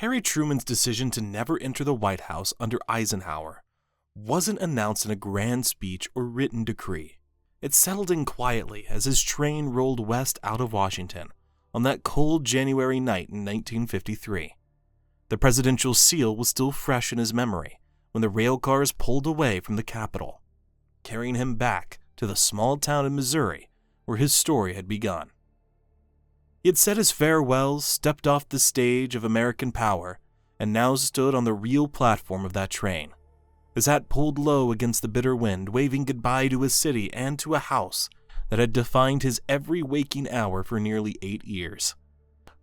Harry Truman's decision to never enter the White House under Eisenhower wasn't announced in a grand speech or written decree. It settled in quietly as his train rolled west out of Washington on that cold January night in 1953. The presidential seal was still fresh in his memory when the rail cars pulled away from the Capitol, carrying him back to the small town in Missouri where his story had begun. He had said his farewells, stepped off the stage of American power, and now stood on the real platform of that train, his hat pulled low against the bitter wind, waving goodbye to his city and to a house that had defined his every waking hour for nearly 8 years.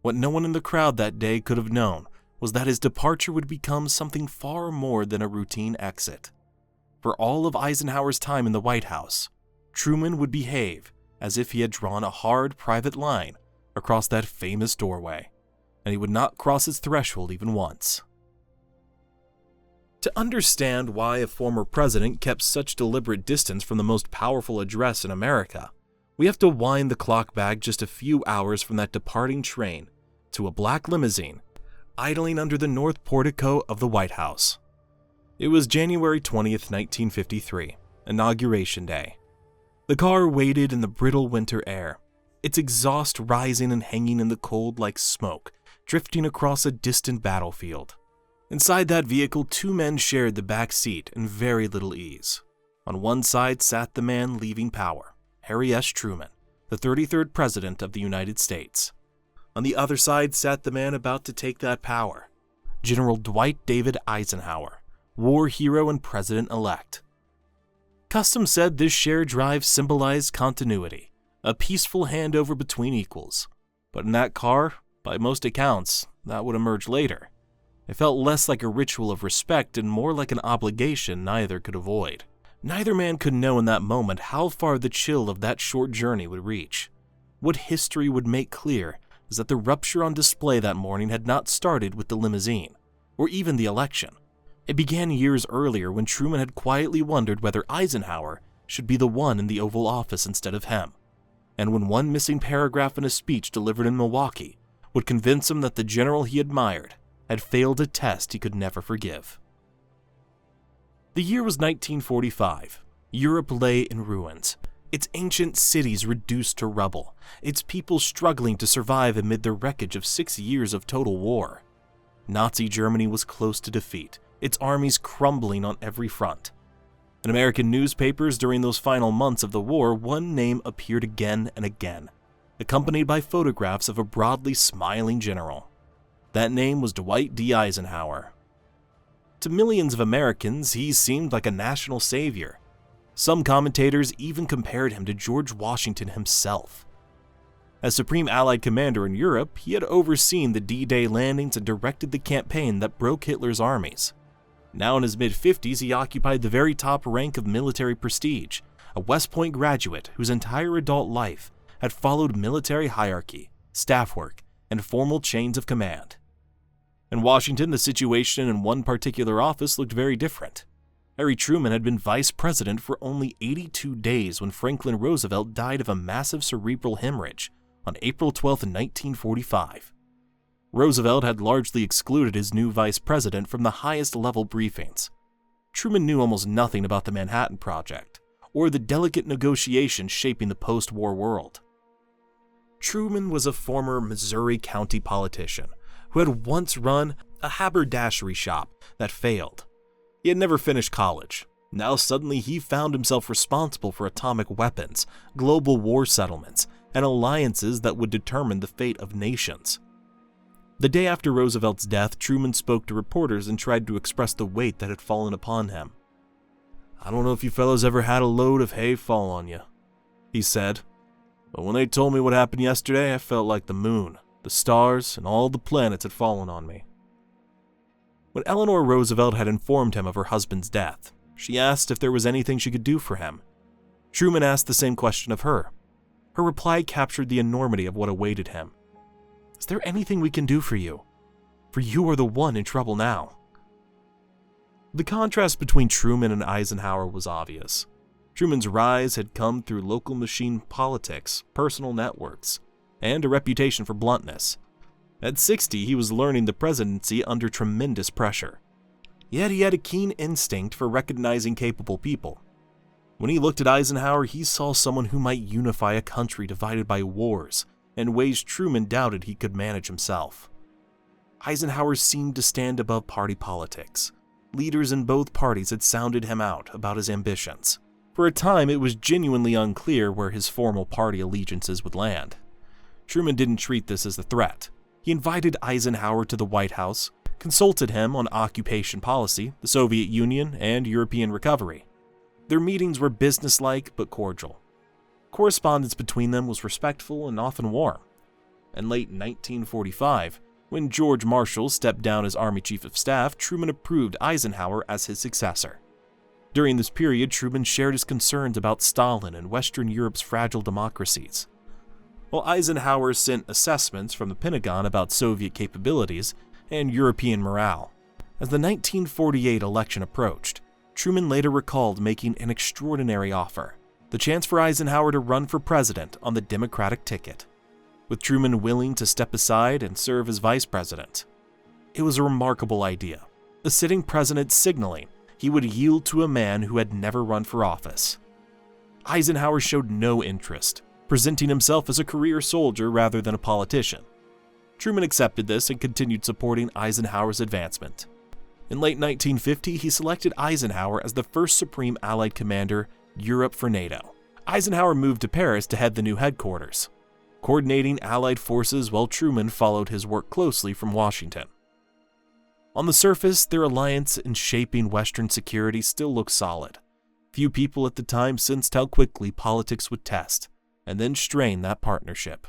What no one in the crowd that day could have known was that his departure would become something far more than a routine exit. For all of Eisenhower's time in the White House, Truman would behave as if he had drawn a hard private line across that famous doorway, and he would not cross its threshold even once. To understand why a former president kept such deliberate distance from the most powerful address in America, we have to wind the clock back just a few hours from that departing train to a black limousine idling under the north portico of the White House. It was January 20th, 1953, Inauguration Day. The car waited in the brittle winter air, its exhaust rising and hanging in the cold like smoke, drifting across a distant battlefield. Inside that vehicle, 2 men shared the back seat in very little ease. On one side sat the man leaving power, Harry S. Truman, the 33rd President of the United States. On the other side sat the man about to take that power, General Dwight David Eisenhower, war hero and president-elect. Custom said this shared drive symbolized continuity, a peaceful handover between equals. But in that car, by most accounts, that would emerge later. It felt less like a ritual of respect and more like an obligation neither could avoid. Neither man could know in that moment how far the chill of that short journey would reach. What history would make clear is that the rupture on display that morning had not started with the limousine, or even the election. It began years earlier when Truman had quietly wondered whether Eisenhower should be the one in the Oval Office instead of him, and when one missing paragraph in a speech delivered in Milwaukee would convince him that the general he admired had failed a test he could never forgive. The year was 1945. Europe lay in ruins, its ancient cities reduced to rubble, its people struggling to survive amid the wreckage of 6 years of total war. Nazi Germany was close to defeat, its armies crumbling on every front. In American newspapers during those final months of the war, one name appeared again and again, accompanied by photographs of a broadly smiling general. That name was Dwight D. Eisenhower. To millions of Americans, he seemed like a national savior. Some commentators even compared him to George Washington himself. As Supreme Allied Commander in Europe, he had overseen the D-Day landings and directed the campaign that broke Hitler's armies. Now in his mid-50s, he occupied the very top rank of military prestige, a West Point graduate whose entire adult life had followed military hierarchy, staff work, and formal chains of command. In Washington, the situation in one particular office looked very different. Harry Truman had been vice president for only 82 days when Franklin Roosevelt died of a massive cerebral hemorrhage on April 12, 1945. Roosevelt had largely excluded his new vice president from the highest level briefings. Truman knew almost nothing about the Manhattan Project, or the delicate negotiations shaping the post-war world. Truman was a former Missouri County politician who had once run a haberdashery shop that failed. He had never finished college. Now suddenly he found himself responsible for atomic weapons, global war settlements, and alliances that would determine the fate of nations. The day after Roosevelt's death, Truman spoke to reporters and tried to express the weight that had fallen upon him. "I don't know if you fellows ever had a load of hay fall on you," he said, "but when they told me what happened yesterday, I felt like the moon, the stars, and all the planets had fallen on me." When Eleanor Roosevelt had informed him of her husband's death, she asked if there was anything she could do for him. Truman asked the same question of her. Her reply captured the enormity of what awaited him. "Is there anything we can do for you? For you are the one in trouble now." The contrast between Truman and Eisenhower was obvious. Truman's rise had come through local machine politics, personal networks, and a reputation for bluntness. At 60, he was learning the presidency under tremendous pressure. Yet he had a keen instinct for recognizing capable people. When he looked at Eisenhower, he saw someone who might unify a country divided by wars in ways Truman doubted he could manage himself. Eisenhower seemed to stand above party politics. Leaders in both parties had sounded him out about his ambitions. For a time, it was genuinely unclear where his formal party allegiances would land. Truman didn't treat this as a threat. He invited Eisenhower to the White House, consulted him on occupation policy, the Soviet Union, and European recovery. Their meetings were businesslike but cordial. Correspondence between them was respectful and often warm. In late 1945, when George Marshall stepped down as Army Chief of Staff, Truman approved Eisenhower as his successor. During this period, Truman shared his concerns about Stalin and Western Europe's fragile democracies. While Eisenhower sent assessments from the Pentagon about Soviet capabilities and European morale. As the 1948 election approached, Truman later recalled making an extraordinary offer, the chance for Eisenhower to run for president on the Democratic ticket, with Truman willing to step aside and serve as vice president. It was a remarkable idea, the sitting president signaling he would yield to a man who had never run for office. Eisenhower showed no interest, presenting himself as a career soldier rather than a politician. Truman accepted this and continued supporting Eisenhower's advancement. In late 1950, he selected Eisenhower as the first Supreme Allied Commander, Europe for NATO. Eisenhower moved to Paris to head the new headquarters, coordinating Allied forces while Truman followed his work closely from Washington. On the surface, their alliance in shaping Western security still looked solid. Few people at the time sensed how quickly politics would test and then strain that partnership.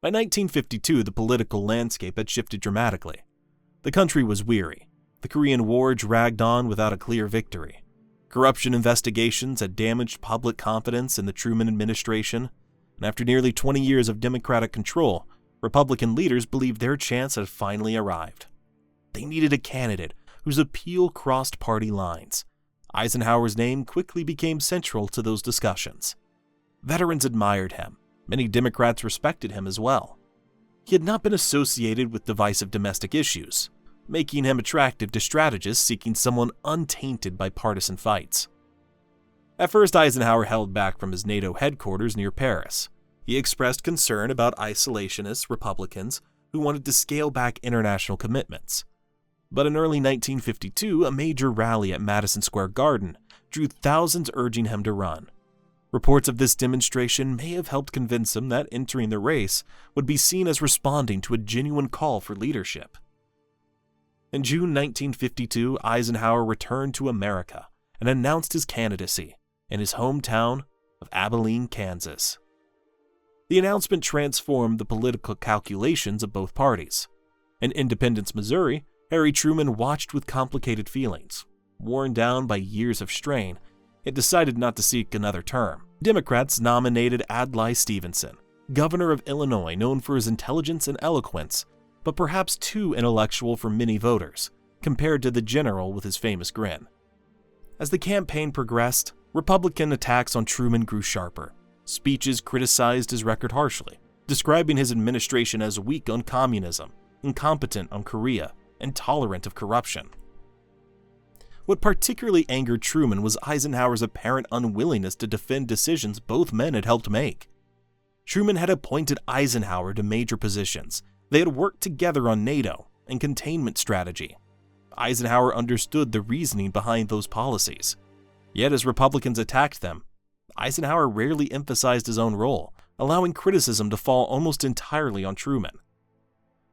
By 1952, the political landscape had shifted dramatically. The country was weary. The Korean War dragged on without a clear victory. Corruption investigations had damaged public confidence in the Truman administration, and after nearly 20 years of Democratic control, Republican leaders believed their chance had finally arrived. They needed a candidate whose appeal crossed party lines. Eisenhower's name quickly became central to those discussions. Veterans admired him. Many Democrats respected him as well. He had not been associated with divisive domestic issues, making him attractive to strategists seeking someone untainted by partisan fights. At first, Eisenhower held back from his NATO headquarters near Paris. He expressed concern about isolationist Republicans who wanted to scale back international commitments. But in early 1952, a major rally at Madison Square Garden drew thousands urging him to run. Reports of this demonstration may have helped convince him that entering the race would be seen as responding to a genuine call for leadership. In June 1952, Eisenhower returned to America and announced his candidacy in his hometown of Abilene, Kansas. The announcement transformed the political calculations of both parties. In Independence, Missouri, Harry Truman watched with complicated feelings. Worn down by years of strain, it decided not to seek another term. Democrats nominated Adlai Stevenson, governor of Illinois, known for his intelligence and eloquence, but perhaps too intellectual for many voters, compared to the general with his famous grin. As the campaign progressed, Republican attacks on Truman grew sharper. Speeches criticized his record harshly, describing his administration as weak on communism, incompetent on Korea, and tolerant of corruption. What particularly angered Truman was Eisenhower's apparent unwillingness to defend decisions both men had helped make. Truman had appointed Eisenhower to major positions. They had worked together on NATO and containment strategy. Eisenhower understood the reasoning behind those policies. Yet as Republicans attacked them, Eisenhower rarely emphasized his own role, allowing criticism to fall almost entirely on Truman.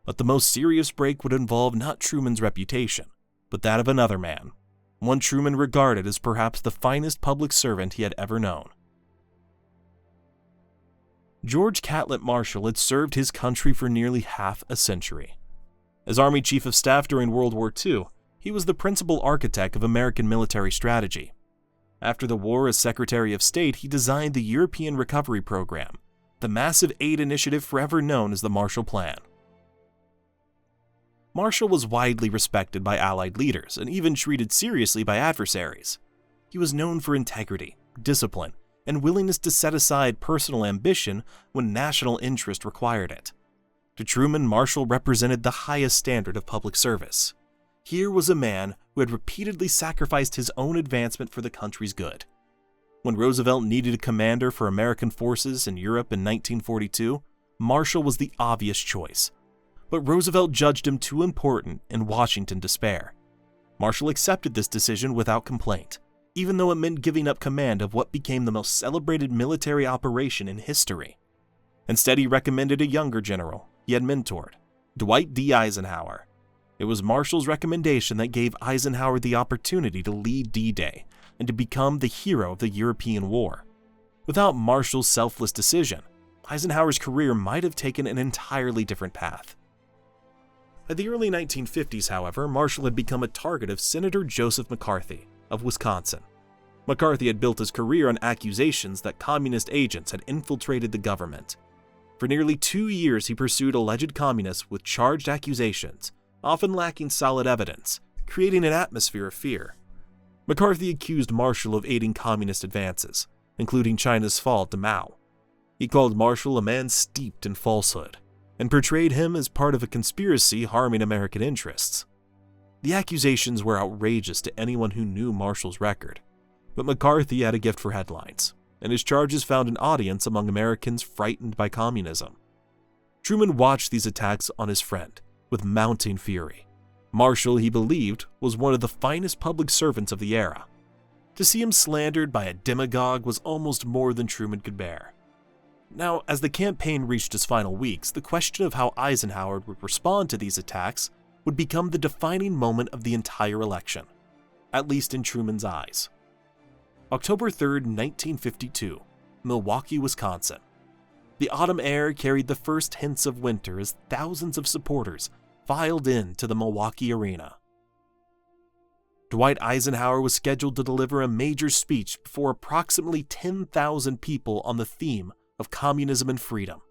But the most serious break would involve not Truman's reputation, but that of another man, one Truman regarded as perhaps the finest public servant he had ever known. George Catlett Marshall had served his country for nearly half a century. As Army Chief of Staff during World War II, he was the principal architect of American military strategy. After the war as Secretary of State, he designed the European Recovery Program, the massive aid initiative forever known as the Marshall Plan. Marshall was widely respected by Allied leaders and even treated seriously by adversaries. He was known for integrity, discipline, and willingness to set aside personal ambition when national interest required it. To Truman, Marshall represented the highest standard of public service. Here was a man who had repeatedly sacrificed his own advancement for the country's good. When Roosevelt needed a commander for American forces in Europe in 1942, Marshall was the obvious choice. But Roosevelt judged him too important and Washington to spare. Marshall accepted this decision without complaint, even though it meant giving up command of what became the most celebrated military operation in history. Instead, he recommended a younger general he had mentored, Dwight D. Eisenhower. It was Marshall's recommendation that gave Eisenhower the opportunity to lead D-Day and to become the hero of the European War. Without Marshall's selfless decision, Eisenhower's career might have taken an entirely different path. By the early 1950s, however, Marshall had become a target of Senator Joseph McCarthy of Wisconsin. McCarthy had built his career on accusations that communist agents had infiltrated the government. For nearly 2 years, he pursued alleged communists with charged accusations, often lacking solid evidence, creating an atmosphere of fear. McCarthy accused Marshall of aiding communist advances, including China's fall to Mao. He called Marshall a man steeped in falsehood, and portrayed him as part of a conspiracy harming American interests. The accusations were outrageous to anyone who knew Marshall's record, but McCarthy had a gift for headlines, and his charges found an audience among Americans frightened by communism. Truman watched these attacks on his friend with mounting fury. Marshall, he believed, was one of the finest public servants of the era. To see him slandered by a demagogue was almost more than Truman could bear. Now, as the campaign reached its final weeks, the question of how Eisenhower would respond to these attacks would become the defining moment of the entire election, at least in Truman's eyes. October 3, 1952, Milwaukee, Wisconsin. The autumn air carried the first hints of winter as thousands of supporters filed in to the Milwaukee arena. Dwight Eisenhower was scheduled to deliver a major speech before approximately 10,000 people on the theme of communism and freedom.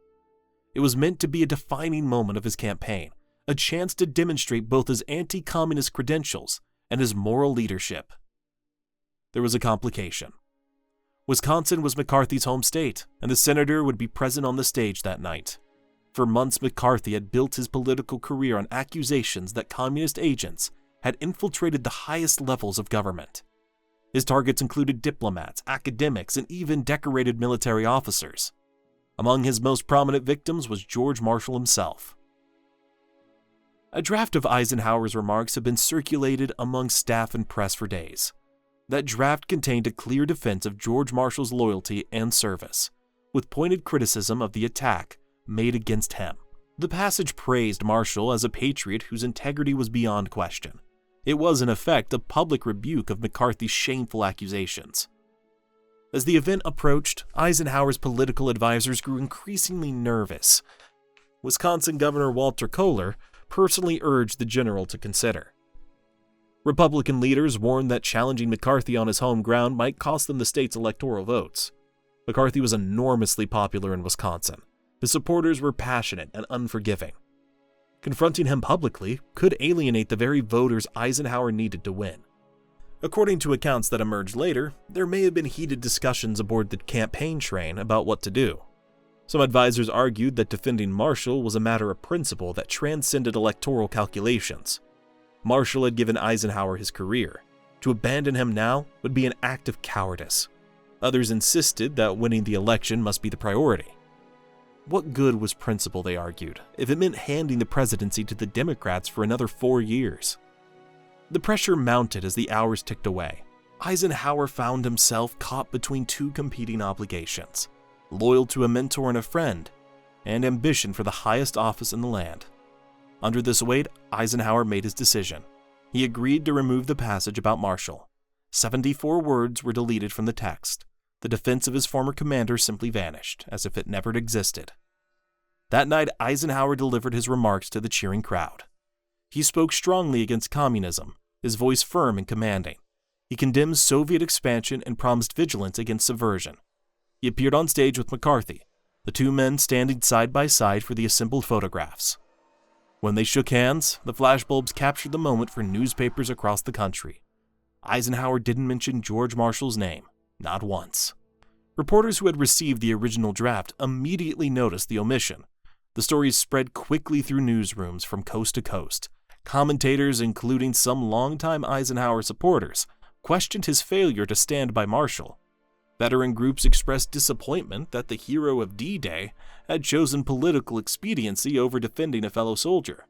It was meant to be a defining moment of his campaign, a chance to demonstrate both his anti-communist credentials and his moral leadership. There was a complication. Wisconsin was McCarthy's home state, and the senator would be present on the stage that night. For months, McCarthy had built his political career on accusations that communist agents had infiltrated the highest levels of government. His targets included diplomats, academics, and even decorated military officers. Among his most prominent victims was George Marshall himself. A draft of Eisenhower's remarks had been circulated among staff and press for days. That draft contained a clear defense of George Marshall's loyalty and service, with pointed criticism of the attack made against him. The passage praised Marshall as a patriot whose integrity was beyond question. It was, in effect, a public rebuke of McCarthy's shameful accusations. As the event approached, Eisenhower's political advisors grew increasingly nervous. Wisconsin Governor Walter Kohler personally urged the general to consider. Republican leaders warned that challenging McCarthy on his home ground might cost them the state's electoral votes. McCarthy was enormously popular in Wisconsin. His supporters were passionate and unforgiving. Confronting him publicly could alienate the very voters Eisenhower needed to win. According to accounts that emerged later, there may have been heated discussions aboard the campaign train about what to do. Some advisors argued that defending Marshall was a matter of principle that transcended electoral calculations. Marshall had given Eisenhower his career. To abandon him now would be an act of cowardice. Others insisted that winning the election must be the priority. What good was principle, they argued, if it meant handing the presidency to the Democrats for another 4 years? The pressure mounted as the hours ticked away. Eisenhower found himself caught between two competing obligations: loyal to a mentor and a friend, and ambition for the highest office in the land. Under this weight, Eisenhower made his decision. He agreed to remove the passage about Marshall. 74 words were deleted from the text. The defense of his former commander simply vanished, as if it never existed. That night, Eisenhower delivered his remarks to the cheering crowd. He spoke strongly against communism, his voice firm and commanding. He condemned Soviet expansion and promised vigilance against subversion. He appeared on stage with McCarthy, the two men standing side by side for the assembled photographs. When they shook hands, the flashbulbs captured the moment for newspapers across the country. Eisenhower didn't mention George Marshall's name, not once. Reporters who had received the original draft immediately noticed the omission. The stories spread quickly through newsrooms from coast to coast. Commentators, including some longtime Eisenhower supporters, questioned his failure to stand by Marshall. Veteran groups expressed disappointment that the hero of D-Day had chosen political expediency over defending a fellow soldier.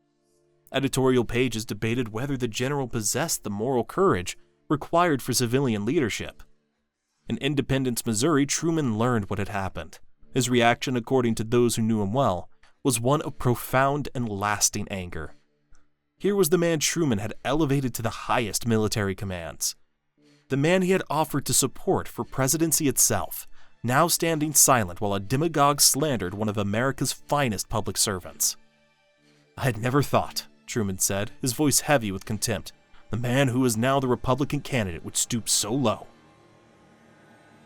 Editorial pages debated whether the general possessed the moral courage required for civilian leadership. In Independence, Missouri, Truman learned what had happened. His reaction, according to those who knew him well, was one of profound and lasting anger. Here was the man Truman had elevated to the highest military commands. The man he had offered to support for presidency itself, now standing silent while a demagogue slandered one of America's finest public servants. "I had never thought," Truman said, his voice heavy with contempt, "the man who is now the Republican candidate would stoop so low."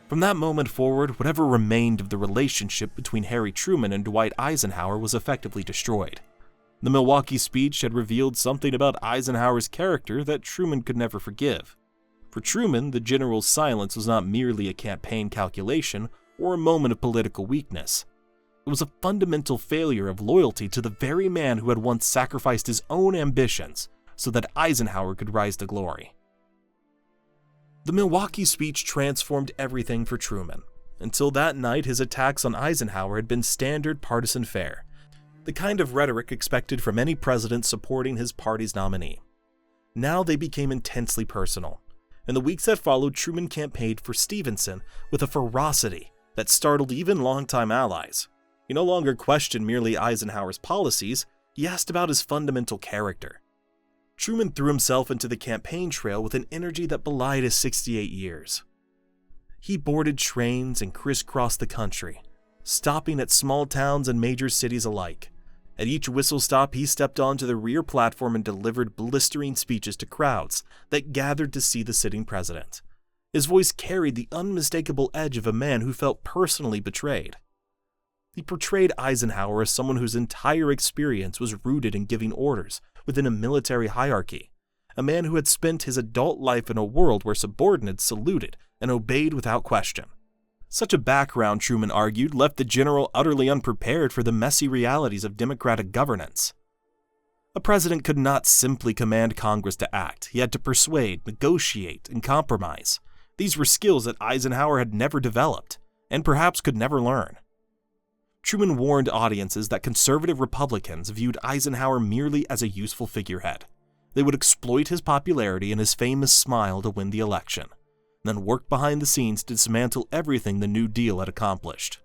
From that moment forward, whatever remained of the relationship between Harry Truman and Dwight Eisenhower was effectively destroyed. The Milwaukee speech had revealed something about Eisenhower's character that Truman could never forgive. For Truman, the general's silence was not merely a campaign calculation or a moment of political weakness. It was a fundamental failure of loyalty to the very man who had once sacrificed his own ambitions so that Eisenhower could rise to glory. The Milwaukee speech transformed everything for Truman. Until that night, his attacks on Eisenhower had been standard partisan fare, the kind of rhetoric expected from any president supporting his party's nominee. Now they became intensely personal. In the weeks that followed, Truman campaigned for Stevenson with a ferocity that startled even longtime allies. He no longer questioned merely Eisenhower's policies, he asked about his fundamental character. Truman threw himself into the campaign trail with an energy that belied his 68 years. He boarded trains and crisscrossed the country, stopping at small towns and major cities alike. At each whistle stop, he stepped onto the rear platform and delivered blistering speeches to crowds that gathered to see the sitting president. His voice carried the unmistakable edge of a man who felt personally betrayed. He portrayed Eisenhower as someone whose entire experience was rooted in giving orders within a military hierarchy, a man who had spent his adult life in a world where subordinates saluted and obeyed without question. Such a background, Truman argued, left the general utterly unprepared for the messy realities of democratic governance. A president could not simply command Congress to act. He had to persuade, negotiate, and compromise. These were skills that Eisenhower had never developed, and perhaps could never learn. Truman warned audiences that conservative Republicans viewed Eisenhower merely as a useful figurehead. They would exploit his popularity and his famous smile to win the election, then work behind the scenes to dismantle everything the New Deal had accomplished.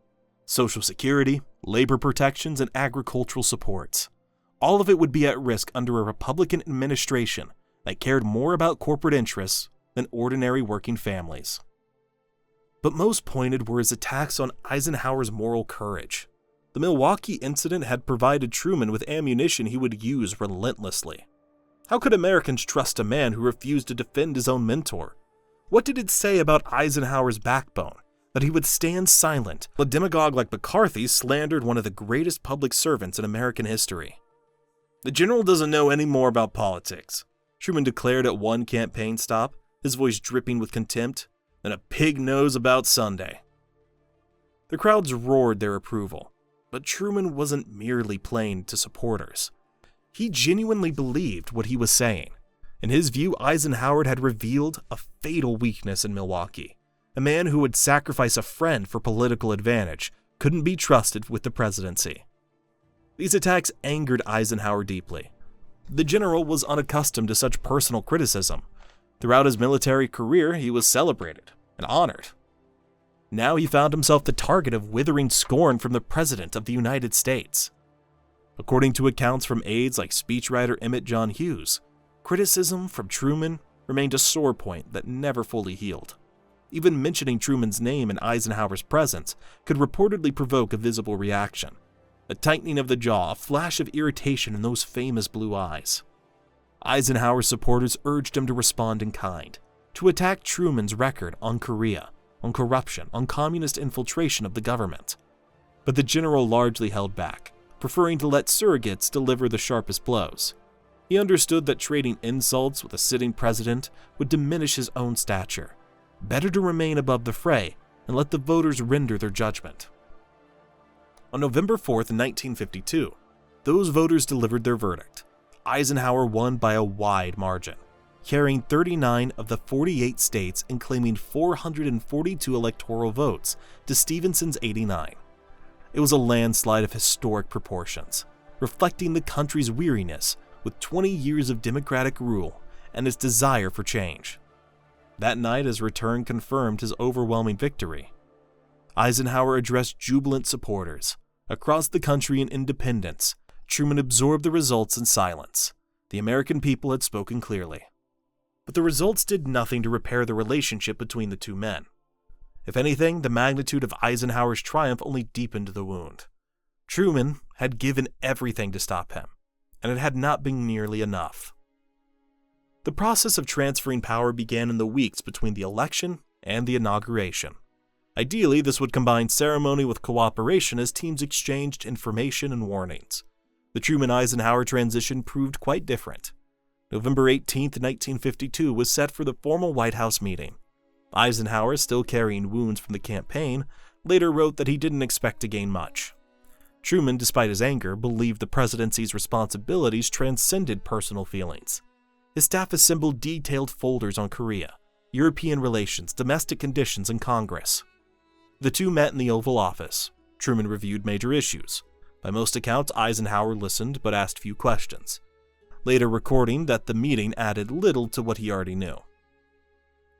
Social Security, labor protections, and agricultural supports. All of it would be at risk under a Republican administration that cared more about corporate interests than ordinary working families. But most pointed were his attacks on Eisenhower's moral courage. The Milwaukee incident had provided Truman with ammunition he would use relentlessly. How could Americans trust a man who refused to defend his own mentor? What did it say about Eisenhower's backbone that he would stand silent while a demagogue like McCarthy slandered one of the greatest public servants in American history? "The general doesn't know any more about politics," Truman declared at one campaign stop, his voice dripping with contempt, "than a pig knows about Sunday." The crowds roared their approval, but Truman wasn't merely playing to supporters. He genuinely believed what he was saying. In his view, Eisenhower had revealed a fatal weakness in Milwaukee. A man who would sacrifice a friend for political advantage couldn't be trusted with the presidency. These attacks angered Eisenhower deeply. The general was unaccustomed to such personal criticism. Throughout his military career, he was celebrated and honored. Now he found himself the target of withering scorn from the President of the United States. According to accounts from aides like speechwriter Emmett John Hughes, criticism from Truman remained a sore point that never fully healed. Even mentioning Truman's name in Eisenhower's presence could reportedly provoke a visible reaction. A tightening of the jaw, a flash of irritation in those famous blue eyes. Eisenhower's supporters urged him to respond in kind, to attack Truman's record on Korea, on corruption, on communist infiltration of the government. But the general largely held back, preferring to let surrogates deliver the sharpest blows. He understood that trading insults with a sitting president would diminish his own stature. Better to remain above the fray and let the voters render their judgment. On November 4th, 1952, those voters delivered their verdict. Eisenhower won by a wide margin, carrying 39 of the 48 states and claiming 442 electoral votes to Stevenson's 89. It was a landslide of historic proportions, reflecting the country's weariness with 20 years of Democratic rule and its desire for change. That night, his return confirmed his overwhelming victory. Eisenhower addressed jubilant supporters. Across the country in Independence, Truman absorbed the results in silence. The American people had spoken clearly. But the results did nothing to repair the relationship between the two men. If anything, the magnitude of Eisenhower's triumph only deepened the wound. Truman had given everything to stop him, and it had not been nearly enough. The process of transferring power began in the weeks between the election and the inauguration. Ideally, this would combine ceremony with cooperation as teams exchanged information and warnings. The Truman-Eisenhower transition proved quite different. November 18, 1952 was set for the formal White House meeting. Eisenhower, still carrying wounds from the campaign, later wrote that he didn't expect to gain much. Truman, despite his anger, believed the presidency's responsibilities transcended personal feelings. His staff assembled detailed folders on Korea, European relations, domestic conditions, and Congress. The two met in the Oval Office. Truman reviewed major issues. By most accounts, Eisenhower listened but asked few questions, later recording that the meeting added little to what he already knew.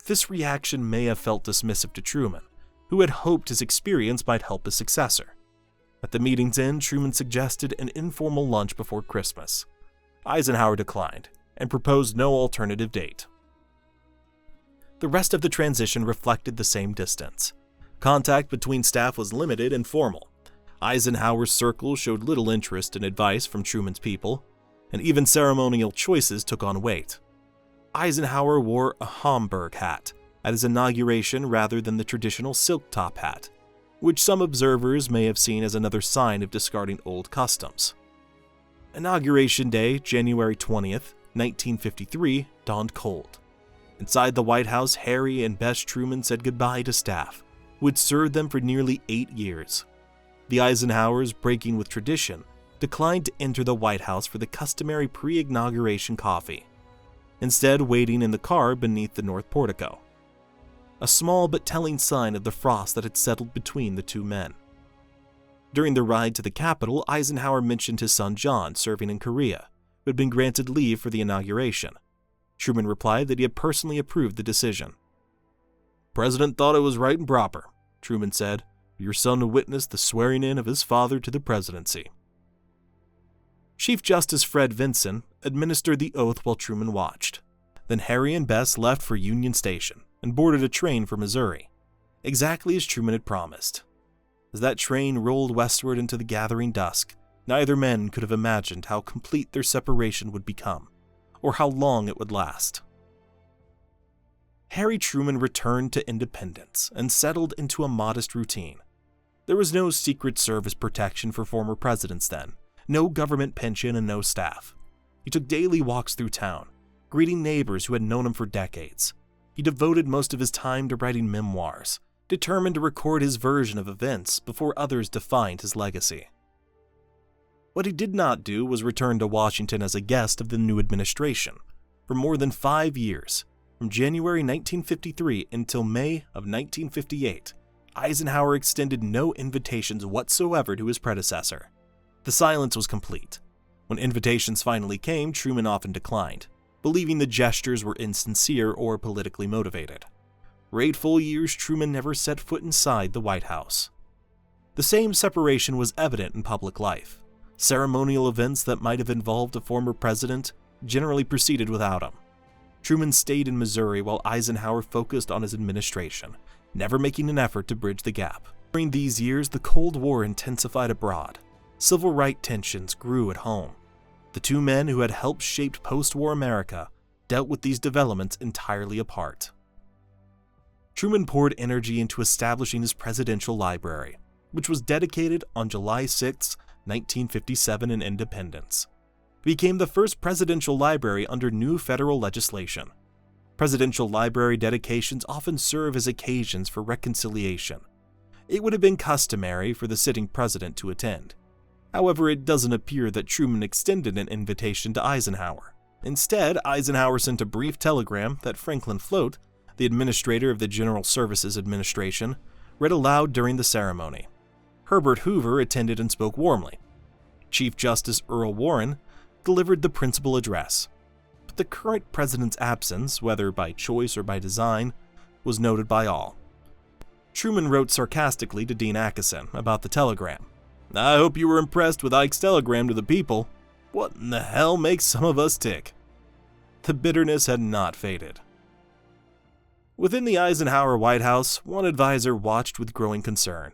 This reaction may have felt dismissive to Truman, who had hoped his experience might help his successor. At the meeting's end, Truman suggested an informal lunch before Christmas. Eisenhower declined and proposed no alternative date. The rest of the transition reflected the same distance. Contact between staff was limited and formal. Eisenhower's circle showed little interest in advice from Truman's people, and even ceremonial choices took on weight. Eisenhower wore a Homburg hat at his inauguration rather than the traditional silk top hat, which some observers may have seen as another sign of discarding old customs. Inauguration Day, January 20th, 1953, dawned cold. Inside the White House, Harry and Bess Truman said goodbye to staff, who had served them for nearly 8 years. The Eisenhowers, breaking with tradition, declined to enter the White House for the customary pre-inauguration coffee, instead waiting in the car beneath the north portico, a small but telling sign of the frost that had settled between the two men. During the ride to the Capitol, Eisenhower mentioned his son John serving in Korea, who had been granted leave for the inauguration. Truman replied that he had personally approved the decision. "The President thought it was right and proper," Truman said, "for your son to witness the swearing-in of his father to the presidency." Chief Justice Fred Vinson administered the oath while Truman watched. Then Harry and Bess left for Union Station and boarded a train for Missouri, exactly as Truman had promised. As that train rolled westward into the gathering dusk, neither man could have imagined how complete their separation would become, or how long it would last. Harry Truman returned to Independence and settled into a modest routine. There was no Secret Service protection for former presidents then, no government pension, and no staff. He took daily walks through town, greeting neighbors who had known him for decades. He devoted most of his time to writing memoirs, determined to record his version of events before others defined his legacy. What he did not do was return to Washington as a guest of the new administration. For more than 5 years, from January 1953 until May of 1958, Eisenhower extended no invitations whatsoever to his predecessor. The silence was complete. When invitations finally came, Truman often declined, believing the gestures were insincere or politically motivated. For 8 full years, Truman never set foot inside the White House. The same separation was evident in public life. Ceremonial events that might have involved a former president generally proceeded without him. Truman stayed in Missouri while Eisenhower focused on his administration, never making an effort to bridge the gap. During these years, the Cold War intensified abroad. Civil rights tensions grew at home. The two men who had helped shape post-war America dealt with these developments entirely apart. Truman poured energy into establishing his presidential library, which was dedicated on July 6, 1957 in Independence. It became the first presidential library under new federal legislation. Presidential library dedications often serve as occasions for reconciliation. It would have been customary for the sitting president to attend. However, it doesn't appear that Truman extended an invitation to Eisenhower. Instead, Eisenhower sent a brief telegram that Franklin Float, the administrator of the General Services Administration, read aloud during the ceremony. Herbert Hoover attended and spoke warmly. Chief Justice Earl Warren delivered the principal address. But the current president's absence, whether by choice or by design, was noted by all. Truman wrote sarcastically to Dean Acheson about the telegram. "I hope you were impressed with Ike's telegram to the people. What in the hell makes some of us tick?" The bitterness had not faded. Within the Eisenhower White House, one advisor watched with growing concern.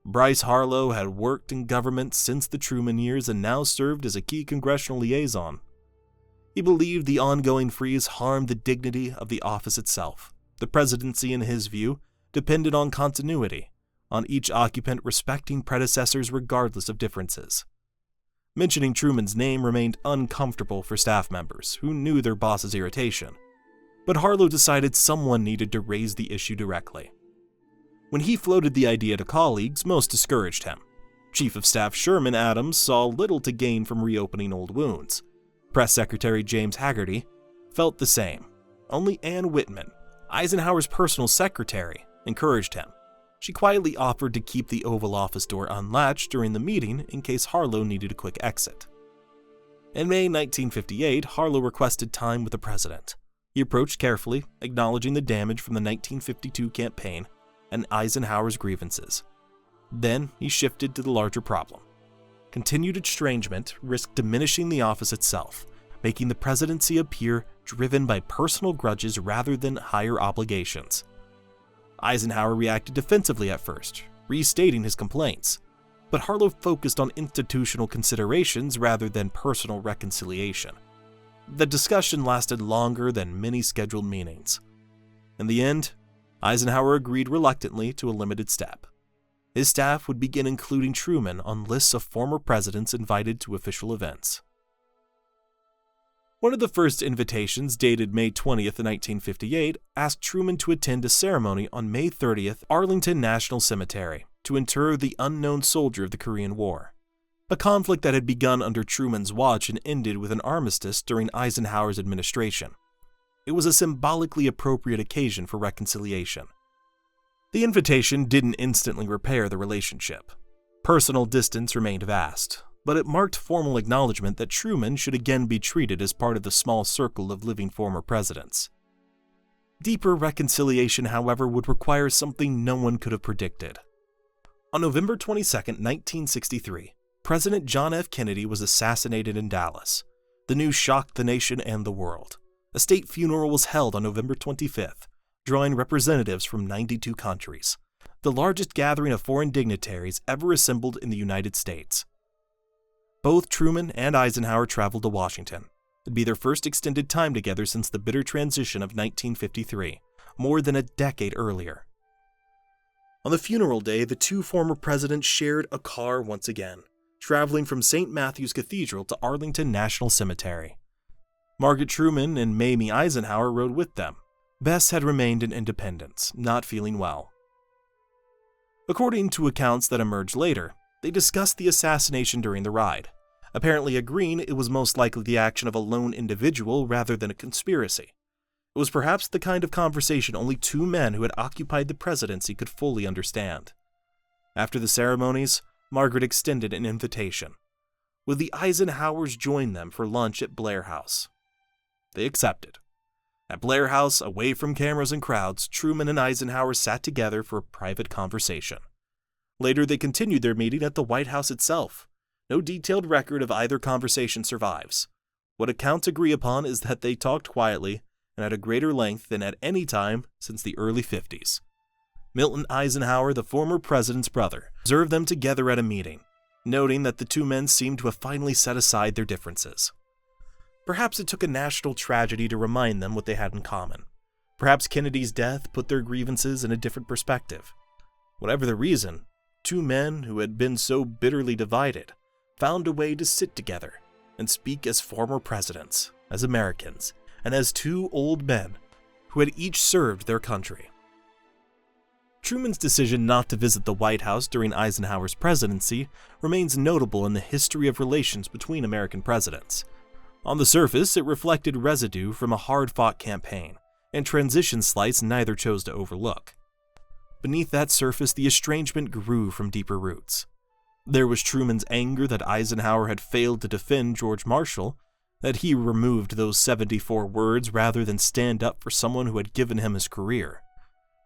Bryce Harlow had worked in government since the Truman years and now served as a key congressional liaison. He believed the ongoing freeze harmed the dignity of the office itself. The presidency, in his view, depended on continuity, on each occupant respecting predecessors regardless of differences. Mentioning Truman's name remained uncomfortable for staff members who knew their boss's irritation, but Harlow decided someone needed to raise the issue directly. When he floated the idea to colleagues, most discouraged him. Chief of Staff Sherman Adams saw little to gain from reopening old wounds. Press Secretary James Hagerty felt the same. Only Ann Whitman, Eisenhower's personal secretary, encouraged him. She quietly offered to keep the Oval Office door unlatched during the meeting in case Harlow needed a quick exit. In May 1958, Harlow requested time with the president. He approached carefully, acknowledging the damage from the 1952 campaign and Eisenhower's grievances. Then he shifted to the larger problem. Continued estrangement risked diminishing the office itself, making the presidency appear driven by personal grudges rather than higher obligations. Eisenhower reacted defensively at first, restating his complaints, but Harlow focused on institutional considerations rather than personal reconciliation. The discussion lasted longer than many scheduled meetings. In the end, Eisenhower agreed reluctantly to a limited step. His staff would begin including Truman on lists of former presidents invited to official events. One of the first invitations, dated May 20th, 1958, asked Truman to attend a ceremony on May 30th, Arlington National Cemetery, to inter the unknown soldier of the Korean War, a conflict that had begun under Truman's watch and ended with an armistice during Eisenhower's administration. It was a symbolically appropriate occasion for reconciliation. The invitation didn't instantly repair the relationship. Personal distance remained vast, but it marked formal acknowledgement that Truman should again be treated as part of the small circle of living former presidents. Deeper reconciliation, however, would require something no one could have predicted. On November 22, 1963, President John F. Kennedy was assassinated in Dallas. The news shocked the nation and the world. A state funeral was held on November 25th, drawing representatives from 92 countries, the largest gathering of foreign dignitaries ever assembled in the United States. Both Truman and Eisenhower traveled to Washington. It'd be their first extended time together since the bitter transition of 1953, more than a decade earlier. On the funeral day, the two former presidents shared a car once again, traveling from St. Matthew's Cathedral to Arlington National Cemetery. Margaret Truman and Mamie Eisenhower rode with them. Bess had remained in Independence, not feeling well. According to accounts that emerged later, they discussed the assassination during the ride, apparently agreeing it was most likely the action of a lone individual rather than a conspiracy. It was perhaps the kind of conversation only two men who had occupied the presidency could fully understand. After the ceremonies, Margaret extended an invitation. Would the Eisenhowers join them for lunch at Blair House? They accepted. At Blair House, away from cameras and crowds, Truman and Eisenhower sat together for a private conversation. Later, they continued their meeting at the White House itself. No detailed record of either conversation survives. What accounts agree upon is that they talked quietly and at a greater length than at any time since the early 50s. Milton Eisenhower, the former president's brother, observed them together at a meeting, noting that the two men seemed to have finally set aside their differences. Perhaps it took a national tragedy to remind them what they had in common. Perhaps Kennedy's death put their grievances in a different perspective. Whatever the reason, two men who had been so bitterly divided found a way to sit together and speak as former presidents, as Americans, and as two old men who had each served their country. Truman's decision not to visit the White House during Eisenhower's presidency remains notable in the history of relations between American presidents. On the surface, it reflected residue from a hard-fought campaign, and transition slights neither chose to overlook. Beneath that surface, the estrangement grew from deeper roots. There was Truman's anger that Eisenhower had failed to defend George Marshall, that he removed those 74 words rather than stand up for someone who had given him his career.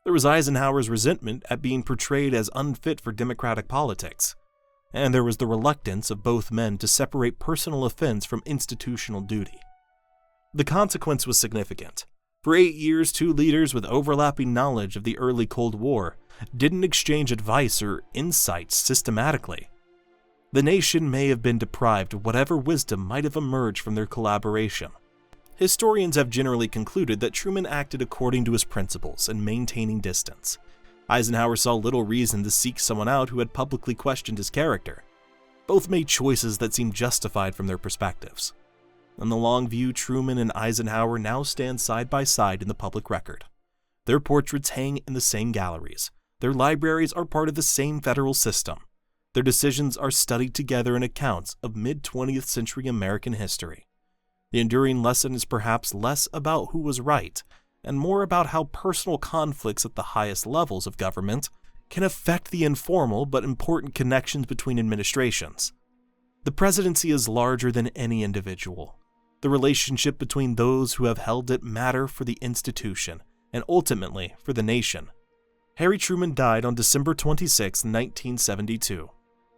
There was Eisenhower's resentment at being portrayed as unfit for democratic politics. And there was the reluctance of both men to separate personal offense from institutional duty. The consequence was significant. For 8 years, two leaders with overlapping knowledge of the early Cold War didn't exchange advice or insights systematically. The nation may have been deprived of whatever wisdom might have emerged from their collaboration. Historians have generally concluded that Truman acted according to his principles in maintaining distance. Eisenhower saw little reason to seek someone out who had publicly questioned his character. Both made choices that seemed justified from their perspectives. In the long view, Truman and Eisenhower now stand side by side in the public record. Their portraits hang in the same galleries. Their libraries are part of the same federal system. Their decisions are studied together in accounts of mid-20th century American history. The enduring lesson is perhaps less about who was right, and more about how personal conflicts at the highest levels of government can affect the informal but important connections between administrations. The presidency is larger than any individual. The relationship between those who have held it matter for the institution, and ultimately for the nation. Harry Truman died on December 26, 1972,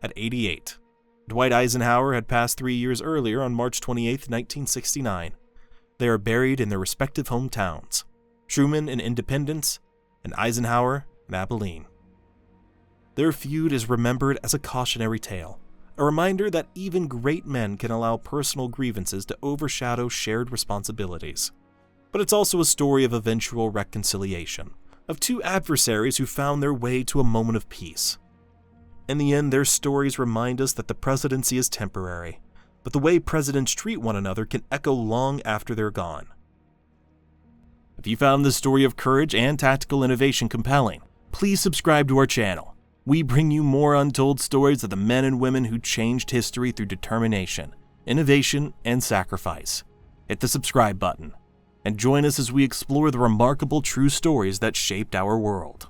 at 88. Dwight Eisenhower had passed 3 years earlier on March 28, 1969. They are buried in their respective hometowns, Truman in Independence, and Eisenhower in Abilene. Their feud is remembered as a cautionary tale, a reminder that even great men can allow personal grievances to overshadow shared responsibilities. But it's also a story of eventual reconciliation, of two adversaries who found their way to a moment of peace. In the end, their stories remind us that the presidency is temporary, but the way presidents treat one another can echo long after they're gone. If you found this story of courage and tactical innovation compelling, please subscribe to our channel. We bring you more untold stories of the men and women who changed history through determination, innovation, and sacrifice. Hit the subscribe button, and join us as we explore the remarkable true stories that shaped our world.